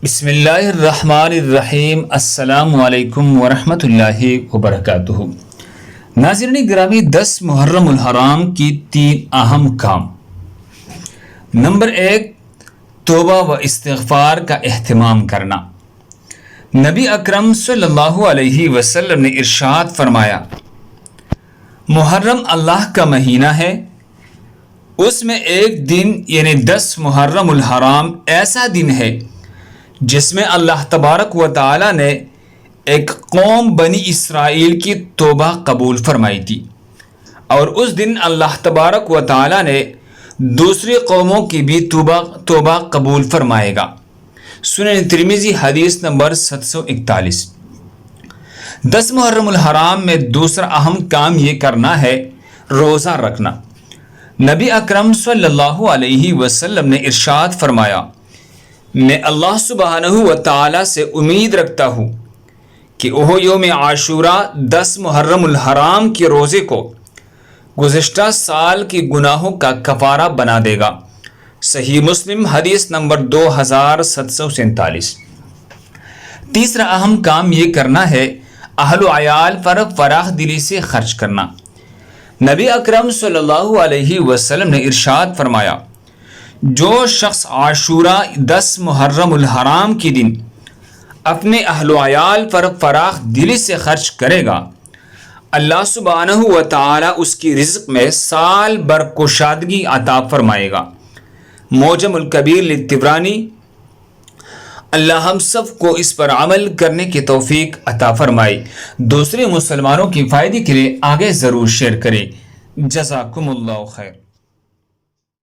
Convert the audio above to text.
بسم اللہ الرحمن الرحیم۔ السلام علیکم ورحمۃ اللہ وبرکاتہ۔ ناظرین گرامی، 10 محرم الحرام کی 3 اہم کام۔ نمبر 1، توبہ و استغفار کا اہتمام کرنا۔ نبی اکرم صلی اللہ علیہ وسلم نے ارشاد فرمایا، محرم اللہ کا مہینہ ہے، اس میں ایک دن یعنی 10 محرم الحرام ایسا دن ہے جس میں اللہ تبارک و تعالی نے ایک قوم بنی اسرائیل کی توبہ قبول فرمائی تھی، اور اس دن اللہ تبارک و تعالی نے دوسری قوموں کی بھی توبہ قبول فرمائے گا۔ سنن ترمذی حدیث نمبر 741۔ 10 محرم الحرام میں دوسرا اہم کام یہ کرنا ہے روزہ رکھنا۔ نبی اکرم صلی اللہ علیہ وسلم نے ارشاد فرمایا، میں اللہ سبحانہ و تعالی سے امید رکھتا ہوں کہ وہ یوم عاشوراء 10 محرم الحرام کے روزے کو گزشتہ سال کی گناہوں کا کفارہ بنا دے گا۔ صحیح مسلم حدیث نمبر 2747۔ تیسرا اہم کام یہ کرنا ہے اہل و عیال پر فراخ دلی سے خرچ کرنا۔ نبی اکرم صلی اللہ علیہ وسلم نے ارشاد فرمایا، جو شخص عاشوراء 10 محرم الحرام کی دن اپنے اہل و عیال پر فراخ دلی سے خرچ کرے گا، اللہ سبحانہ و تعالی اس کی رزق میں سال بھر کشادگی عطا فرمائے گا۔ معجم الکبیر للطبرانی۔ اللہ ہم سب کو اس پر عمل کرنے کی توفیق عطا فرمائے۔ دوسرے مسلمانوں کی فائدے کے لیے آگے ضرور شیئر کریں۔ جزاکم اللہ خیر۔